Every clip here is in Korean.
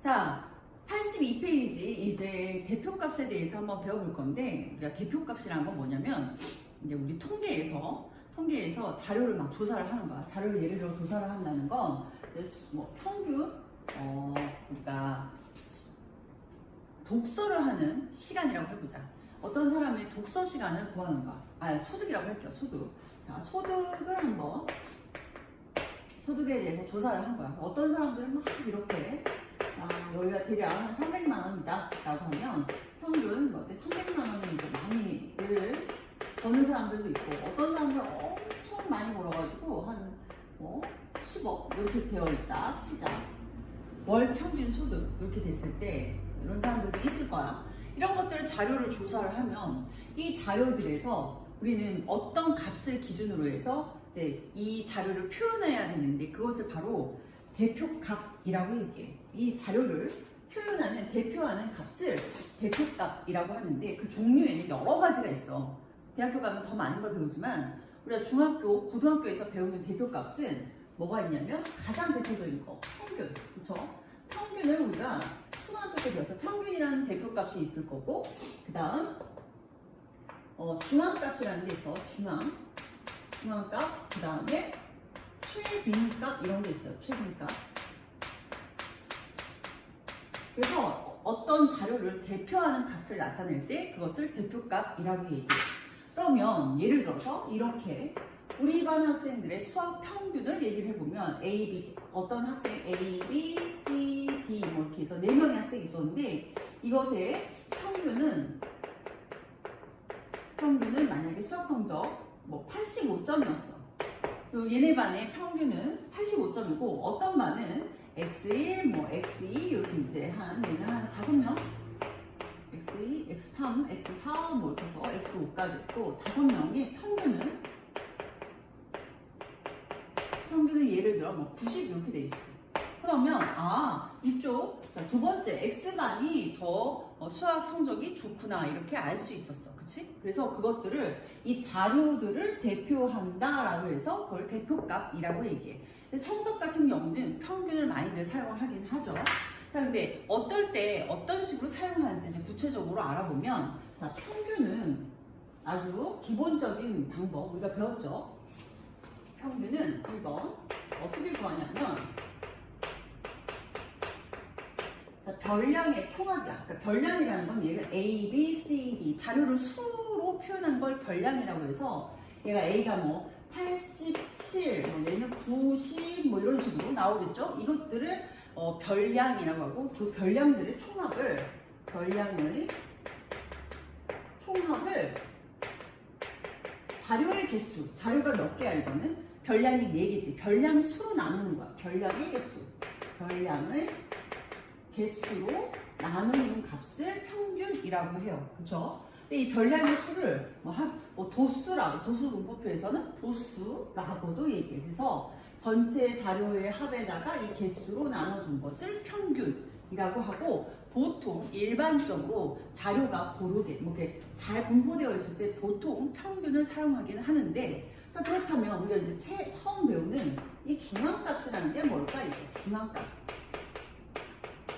자, 82페이지 이제 대표값에 대해서 한번 배워볼 건데, 우리가 대표값이라는 건 뭐냐면 이제 우리 통계에서 자료를 막 조사를 하는 거야. 자료를 예를 들어 조사를 한다는 건 뭐 평균 우리가 독서를 하는 시간이라고 해보자. 어떤 사람의 독서 시간을 구하는 거야. 소득이라고 할게요. 소득. 자, 소득을 한번 소득에 대해서 조사를 한 거야. 어떤 사람들은 막 이렇게 여기가 대략 한 300만 원이다 라고 하면 평균 뭐 300만 원은 이제 많이를 버는 사람들도 있고, 어떤 사람들은 엄청 많이 벌어가지고 한 10억 이렇게 되어 있다 치자. 월 평균 소득 이렇게 됐을 때 이런 사람들도 있을 거야. 이런 것들을 자료를 조사를 하면 이 자료들에서 우리는 어떤 값을 기준으로 해서 이제 이 자료를 표현해야 되는데, 그것을 바로 대표값이라고 얘기해. 이 자료를 표현하는, 대표하는 값을 대표값이라고 하는데, 그 종류에는 여러 가지가 있어. 대학교 가면 더 많은 걸 배우지만 우리가 중학교, 고등학교에서 배우는 대표값은 뭐가 있냐면 가장 대표적인 거, 평균. 그쵸? 평균을 우리가 초등학교 때 배워서 평균이라는 대표값이 있을 거고, 그 다음 중앙값이라는 게 있어. 중앙값, 그 다음에 최빈값 이런 게 있어요. 최빈값. 그래서 어떤 자료를 대표하는 값을 나타낼 때 그것을 대표값이라고 얘기해요. 그러면 예를 들어서 이렇게 우리 반 학생들의 수학 평균을 얘기를 해보면 A, B, C, 어떤 학생 A, B, C, D 뭐 이렇게 해서 4명의 학생이 있었는데, 이것의 평균은 만약에 수학 성적 85점이었어. 얘네 반의 평균은 85점이고, 어떤 반은 X1, X2 이렇게 이제 얘는 한 5명, X2, X3, X4 이렇게 해서 X5까지 있고, 5명이 평균은 예를 들어 90 이렇게 돼 있어. 그러면 이쪽 두 번째 X반이 더 수학 성적이 좋구나 이렇게 알 수 있었어. 그치? 그래서 그것들을, 이 자료들을 대표한다라고 해서 그걸 대표값이라고 얘기해. 성적 같은 경우는 평균을 많이들 사용을 하긴 하죠. 자, 근데 어떨 때 어떤 식으로 사용하는지 이제 구체적으로 알아보면, 자, 평균은 아주 기본적인 방법 우리가 배웠죠. 평균은 1번 어떻게 구하냐면, 자, 별량의 총합이야. 그러니까 별량이라는 건 얘가 A, B, C, D 자료를 수로 표현한 걸 별량이라고 해서, 얘가 A가 87, 얘는 90 이런 식으로 나오겠죠. 이것들을 별량이라고 하고, 그 별량들의 총합을 자료의 개수, 자료가 몇 개야 이거는? 별량이 4개지. 별량 수로 나누는 거야. 별량의 개수. 별량의 개수로 나누는 값을 평균이라고 해요. 그쵸? 근데 이 별량의 수를 도수분포표에서는 도수라고도 얘기해요. 그래서 전체 자료의 합에다가 이 개수로 나눠준 것을 평균이라고 하고, 보통 일반적으로 자료가 고르게 이렇게 잘 분포되어 있을 때 보통 평균을 사용하기는 하는데, 자, 그렇다면 우리가 이제 처음 배우는 이 중앙값이라는 게 뭘까? 이게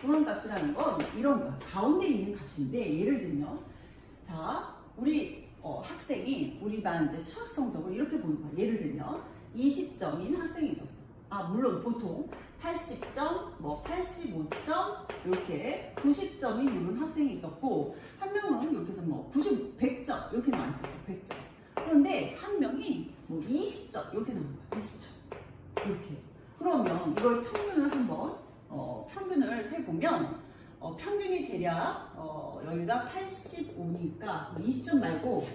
중앙값이라는 건 이런 거야. 가운데 있는 값인데, 예를 들면 자, 우리 학생이 우리 반 이제 수학 성적을 이렇게 보는 거야. 예를 들면 20점인 학생이 있었어. 물론 보통 80점, 85점, 이렇게 90점인 이런 학생이 있었고, 한 명은 이렇게 해서 90, 100점 이렇게 나와 있었어. 100점. 그런데 한 명이 20점 이렇게 나온 거야. 20점 이렇게. 그러면 이걸 평균을 한번 평균을 세보면 평균이 대략 여기가 85니까 20점 말고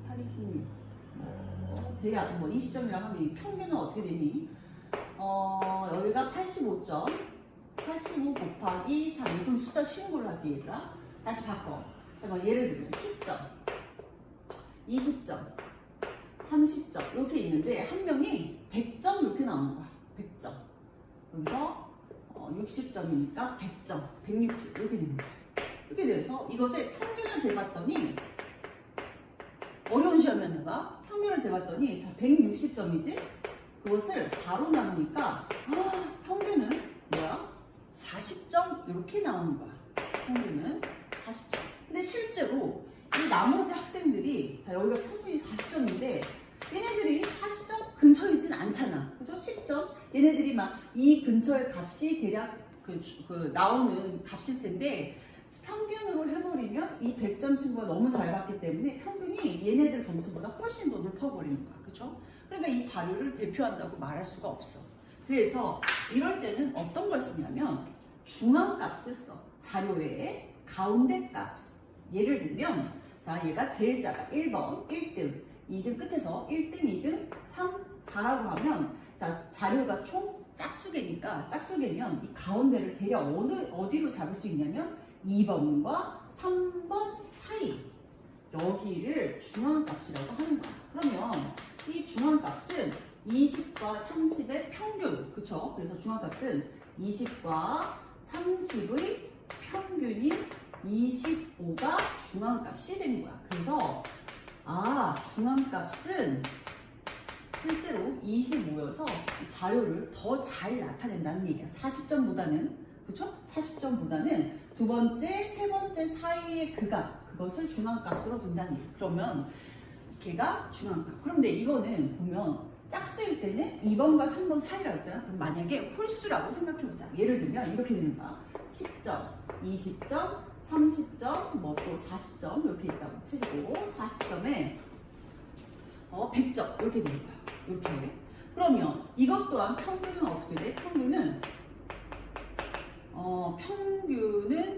86 대략 20점이라고 하면 이 평균은 어떻게 되니? 여기가 85점, 85 곱하기 3. 좀 숫자 쉬운 걸로 할게 얘들아. 다시 바꿔. 예를 들면 10점, 20점, 30점 이렇게 있는데, 한 명이 100점 이렇게 나오는 거야. 100점. 여기서 60점이니까 100점, 160 이렇게 되는 거야. 이렇게 돼서 이것의 평균을 재봤더니, 어려운 시험이었나봐. 평균을 재봤더니 160점이지? 그것을 4로 나누니까 평균은 뭐야? 40점 이렇게 나오는 거야. 평균은 40점. 근데 실제로 이 나머지 학생들이 자 여기가 평균이 40점인데 얘네들이 40점 근처이진 않잖아. 그죠? 10점. 얘네들이 막 이 근처의 값이 대략 그 나오는 값일 텐데 평균으로 해버리면 이 100점 친구가 너무 잘 봤기 때문에 평균이 얘네들 점수보다 훨씬 더 높아버리는 거야. 그쵸? 그러니까 이 자료를 대표한다고 말할 수가 없어. 그래서 이럴 때는 어떤 걸 쓰냐면 중앙값을 써. 자료의 가운데 값. 예를 들면 자 얘가 제일 작아. 1번 1등 2등 끝에서 1등 2등 3, 4라고 하면 자 자료가 총 짝수개니까 짝수개면 이 가운데를 대략 어디로 잡을 수 있냐면 2번과 3번 사이 여기를 중앙값이라고 하는 거야. 그러면 이 중앙값은 20과 30의 평균 그쵸? 그래서 중앙값은 20과 30의 평균인 25가 중앙값이 된 거야. 그래서 중앙값은 실제로 25여서 자료를 더 잘 나타낸다는 얘기야. 40점보다는 그쵸? 40점보다는 두 번째, 세 번째 사이의 그것을 중앙값으로 둔다는 얘기. 그러면 걔가 중앙값. 그런데 이거는 보면 짝수일 때는 2번과 3번 사이라고 했잖아. 그럼 만약에 홀수라고 생각해보자. 예를 들면 이렇게 되는 거야. 10점, 20점, 30점, 뭐 또 40점 이렇게 있다고 치고 40점에 100점 이렇게 되는 거야. 이렇게. 그러면 이것 또한 평균은 어떻게 돼? 평균은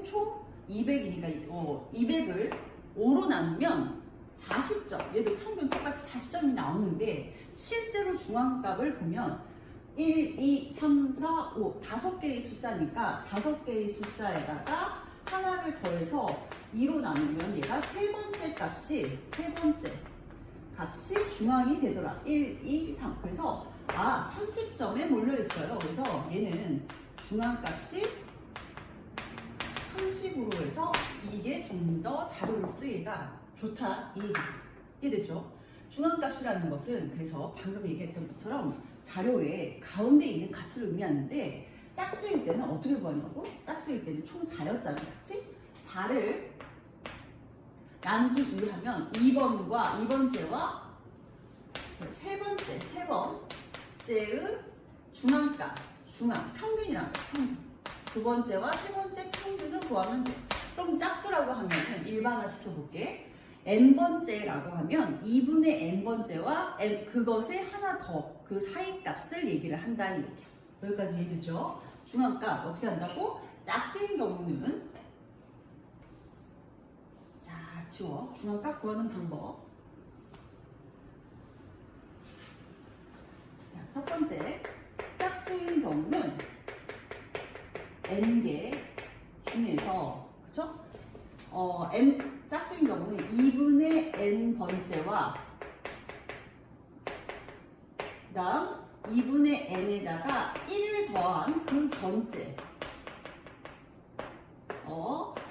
총 200이니까 200을 5로 나누면 40점. 얘도 평균 똑같이 40점이 나오는데 실제로 중앙값을 보면 1, 2, 3, 4, 5 5개의 숫자니까 5개의 숫자에다가 하나를 더해서 2로 나누면 얘가 세 번째 값이 중앙이 되더라. 1, 2, 3. 그래서 30점에 몰려 있어요. 그래서 얘는 중앙값이 30으로 해서 이게 좀 더 자료로 쓰기가 좋다. 이해됐죠? 중앙값이라는 것은 그래서 방금 얘기했던 것처럼 자료의 가운데 있는 값을 의미하는데 짝수일 때는 어떻게 구하냐고? 짝수일 때는 총 4였잖아. 그치? 4를 나누기 2 하면 2번째와 세 번째의 중앙값, 평균이라는 거야. 평균. 두 번째와 세 번째 평균을 구하면 돼. 그럼 짝수라고 하면은 일반화 시켜볼게. n번째라고 하면 2분의 n번째와 그것에 하나 더 그 사이 값을 얘기를 한다는 얘기야. 여기까지 이해되죠? 중앙값 어떻게 한다고? 짝수인 경우는 자 지워. 중앙값 구하는 방법. 자, 첫 번째 짝수인 경우는 n개 중에서 그쵸? 짝수인 경우는 2분의 n번째와 그 다음 2분의 n에다가 1을 더한 그 번째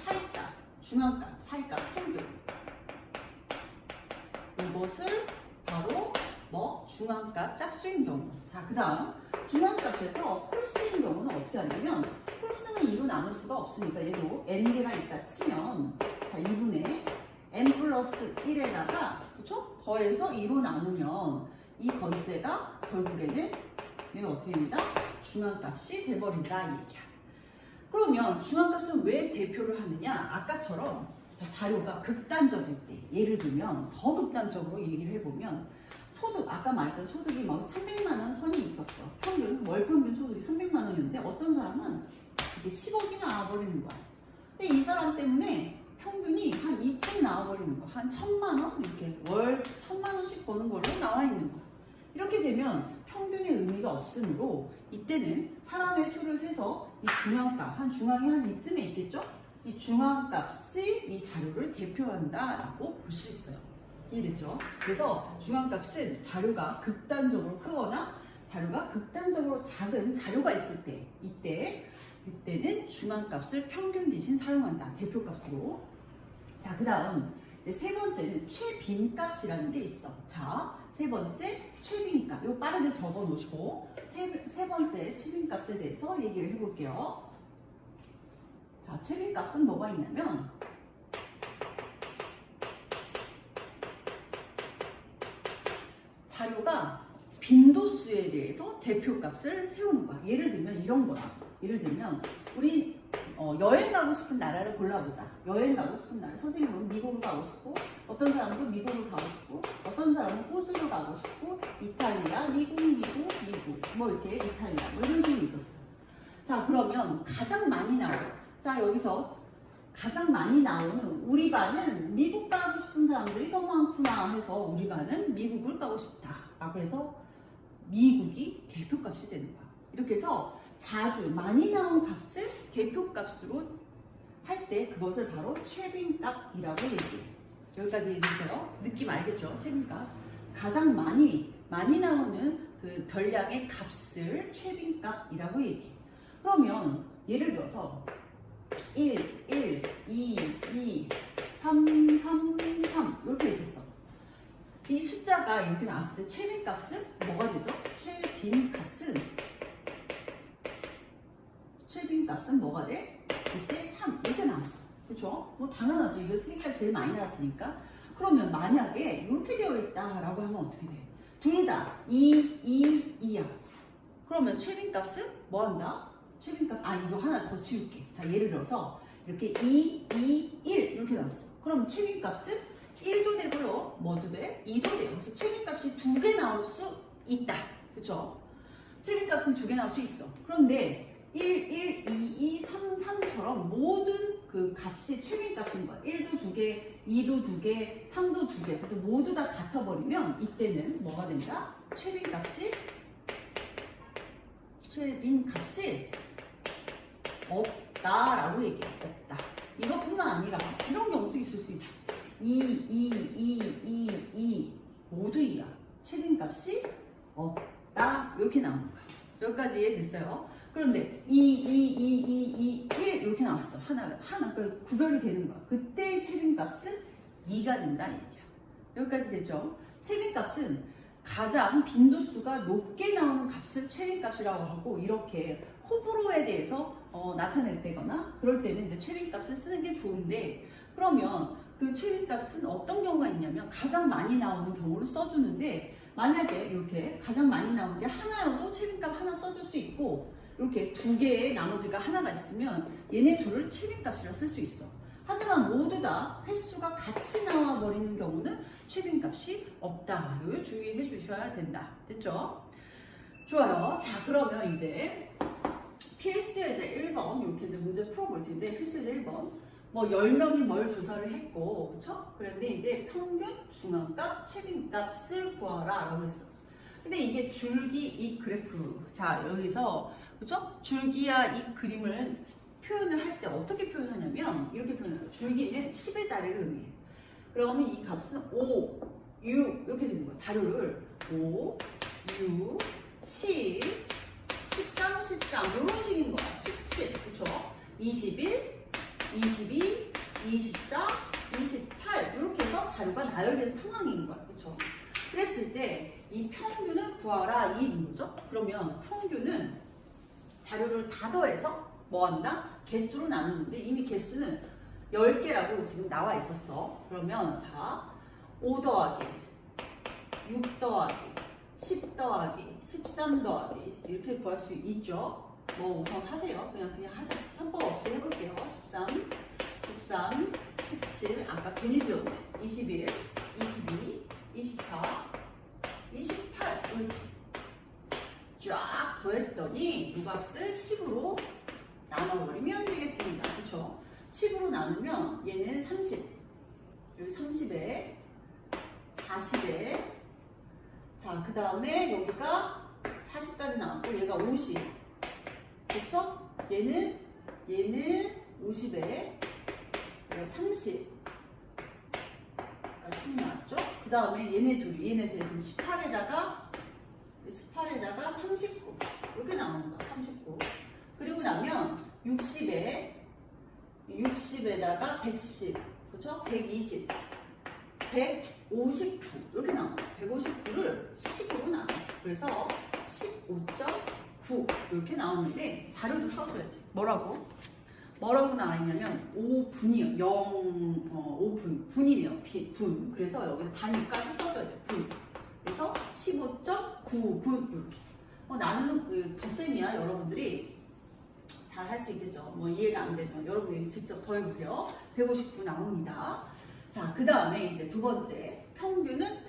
사이값, 중앙값, 사이값, 평균 이것을 바로 중앙값 짝수인 경우. 자, 그 다음 중앙값에서 홀수인 경우는 어떻게 하냐면 홀수는 2로 나눌 수가 없으니까 얘도 n개가 있다 치면 자 2분의 n 플러스 1에다가 그쵸? 더해서 2로 나누면 이 번째가 결국에는 얘가 어떻게 됩니다? 중앙값이 돼버린다 이 얘기야. 그러면 중앙값은 왜 대표를 하느냐? 아까처럼 자료가 극단적일 때 예를 들면 더 극단적으로 얘기를 해보면 소득, 아까 말했던 소득이 막 300만 원 선이 있었어. 월 평균 소득이 300만 원이었는데 어떤 사람은 이게 10억이 나와버리는 거야. 근데 이 사람 때문에 평균이 한 2쯤 나와버리는 거야. 한 1000만 원? 이렇게 월 1000만 원씩 버는 걸로 나와 있는 거야. 이렇게 되면 평균의 의미가 없으므로 이때는 사람의 수를 세서 이 중앙값, 중앙이 한 이쯤에 있겠죠? 이 중앙값이 이 자료를 대표한다라고 볼 수 있어요. 이해됐죠? 그래서 중앙값은 자료가 극단적으로 크거나 자료가 극단적으로 작은 자료가 있을 때 이때는 중앙값을 평균 대신 사용한다. 대표값으로. 자, 그 다음 이제 세 번째는 최빈값이라는 게 있어. 자, 세 번째 최빈값. 이거 빠르게 적어 놓으시고 세 번째 최빈값에 대해서 얘기를 해볼게요. 자, 최빈값은 뭐가 있냐면 자료가 빈도수에 대해서 대표값을 세우는 거야. 예를 들면 이런 거야. 예를 들면 우리 여행 가고 싶은 나라를 골라보자. 여행 가고 싶은 나라. 선생님은 미국으로 가고 싶고, 어떤 사람도 미국으로 가고 싶고, 어떤 사람은 호주로 가고 싶고, 이탈리아, 미국, 뭐 이렇게 이탈리아, 뭐 이런 식으로 있었어요. 자, 그러면 가장 많이 나와요. 자, 여기서 가장 많이 나오는 우리 반은 미국 가고 싶은 사람들이 더 많구나 해서 우리 반은 미국을 가고 싶다라고 해서 미국이 대표값이 되는 거야. 이렇게 해서 자주 많이 나온 값을 대표값으로 할 때 그것을 바로 최빈값이라고 얘기해요. 여기까지 해주세요. 느낌 알겠죠? 최빈값. 가장 많이 나오는 그 별량의 값을 최빈값이라고 얘기해요. 그러면 예를 들어서 1, 1, 2, 2, 3, 3, 3 이렇게 있었어. 이 숫자가 이렇게 나왔을 때 최빈값은 뭐가 되죠? 최빈값은 뭐가 돼? 이때 3 이렇게 나왔어. 그렇죠? 뭐 당연하죠. 이거 3개가 제일 많이 나왔으니까. 그러면 만약에 이렇게 되어 있다라고 하면 어떻게 돼? 둘 다 2, 2, 2야. 그러면 최빈값은 뭐 한다? 최빈값, 이거 하나 더 지울게. 자, 예를 들어서 이렇게 2, 2, 1 이렇게 나왔어. 그럼 최빈값은 1도 되고요. 뭐도 돼? 2도 돼요. 그래서 최빈값이 2개 나올 수 있다. 그쵸? 최빈값은 2개 나올 수 있어. 그런데 1, 1, 2, 2, 3, 3처럼 모든 그 값이 최빈값인 거야. 1도 2개, 2도 2개, 3도 2개. 그래서 모두 다 같아버리면 이때는 뭐가 된다? 최빈값이 없다라고 얘기해. 없다. 이것뿐만 아니라 이런 경우도 있을 수 있지. 2 모두 2야. 최빈값이 없다. 이렇게 나오는 거야. 여기까지 이해됐어요? 그런데 1 이렇게 나왔어. 하나 그 구별이 되는 거야. 그때의 최빈값은 2가 된다는 얘기야. 여기까지 됐죠? 최빈값은 가장 빈도수가 높게 나오는 값을 최빈값이라고 하고, 이렇게 호불호에 대해서 나타낼 때거나 그럴 때는 이제 최빈값을 쓰는 게 좋은데, 그러면 그 최빈값은 어떤 경우가 있냐면 가장 많이 나오는 경우를 써주는데, 만약에 이렇게 가장 많이 나오는 게 하나여도 최빈값 하나 써줄 수 있고, 이렇게 2개의 나머지가 하나가 있으면 얘네 둘을 최빈값이라 쓸 수 있어. 하지만 모두 다 횟수가 같이 나와 버리는 경우는 최빈값이 없다. 이거 주의해 주셔야 된다. 됐죠? 좋아요. 자, 그러면 이제 필수예제 1번 이렇게 이제 문제 풀어볼 텐데, 필수예제 1번 뭐 10명이 뭘 조사를 했고, 그쵸? 그런데 이제 평균, 중앙값, 최빈값을 구하라 라고 했어. 근데 이게 줄기, 이 그래프. 자, 여기서 그쵸? 줄기와 이 그림을 표현을 할 때 어떻게 표현하냐면 이렇게 표현해요. 줄기는 10의 자리를 의미해요. 그러면 이 값은 5, 6 이렇게 되는 거야. 자료를 5, 6, 10, 13, 13 이런 식인 거야. 17, 그쵸? 21, 22, 24, 28 이렇게 해서 자료가 나열된 상황인 거야. 그쵸? 그랬을 때 이 평균을 구하라 이 문제죠. 그러면 평균은 자료를 다 더해서 뭐 한다? 개수로 나누는데 이미 개수는 10개라고 지금 나와 있었어. 그러면 자, 5 더하기 6 더하기 10 더하기 13 더하기 이렇게 구할 수 있죠. 뭐 우선 하세요. 그냥 하자. 편법 없이 해볼게요. 13, 17 아까 괜히 지웠네. 21, 22, 24, 28 이렇게 쫙 더했더니 이 값을 10으로 나눠버리면 되겠습니다. 그쵸? 10으로 나누면 얘는 30, 여기 30에 40에 자, 그 다음에 여기가 40까지 나왔고 얘가 50, 그쵸? 얘는 50에 30 10 나왔죠? 그 다음에 얘네 둘이, 얘네 셋이 지금 18에다가 39 이렇게 나오는 거야. 39 그리고 나면 60에다가 110 그쵸? 120 159 이렇게 나와요. 159를 10으로 나눠요. 그래서 15.9 이렇게 나오는데 자료도 써줘야지. 뭐라고? 뭐라고 나와 있냐면 5분이요. 5분. 분이네요. 분. 그래서 여기서 단위까지 써줘야 돼요. 분. 그래서 15.9분 이렇게. 나는 그 덧셈이야. 여러분들이 잘 할 수 있겠죠. 뭐 이해가 안 되면 여러분이 직접 더해보세요. 159 나옵니다. 자, 그 다음에 이제 두 번째 평균은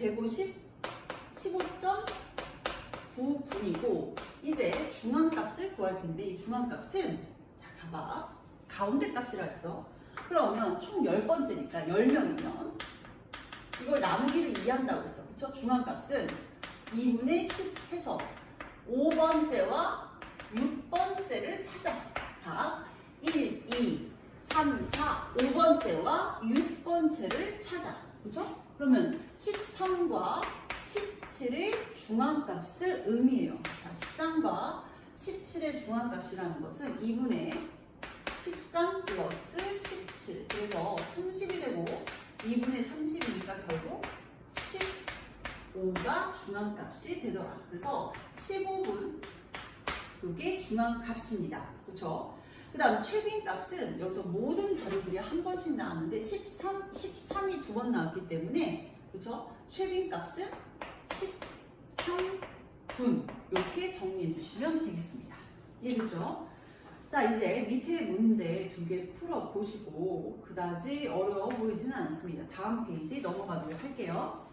15.9분이고 이제 중앙값을 구할 텐데 이 중앙값은 자 봐봐 가운데 값이라 했어. 그러면 총 10번째니까 10명이면 이걸 나누기를 이해한다고 했어. 그쵸? 중앙값은 2분의 10 해서 5번째와 6번째를 찾아. 자, 1, 2, 3, 4, 5번째와 6번째를 찾아. 그죠? 그러면 13과 17의 중앙값을 의미해요. 자, 13과 17의 중앙값이라는 것은 2분의 13 플러스 17. 그래서 30이 되고 2분의 30이니까 결국 15가 중앙값이 되더라. 그래서 15분 이게 중앙값입니다. 그렇죠? 그 다음 최빈값은 여기서 모든 자료들이 한 번씩 나왔는데 13이 두 번 나왔기 때문에 그렇죠? 최빈값은 13분 이렇게 정리해 주시면 되겠습니다. 이해되죠? 자, 이제 밑에 문제 2개 풀어보시고 그다지 어려워 보이지는 않습니다. 다음 페이지 넘어가도록 할게요.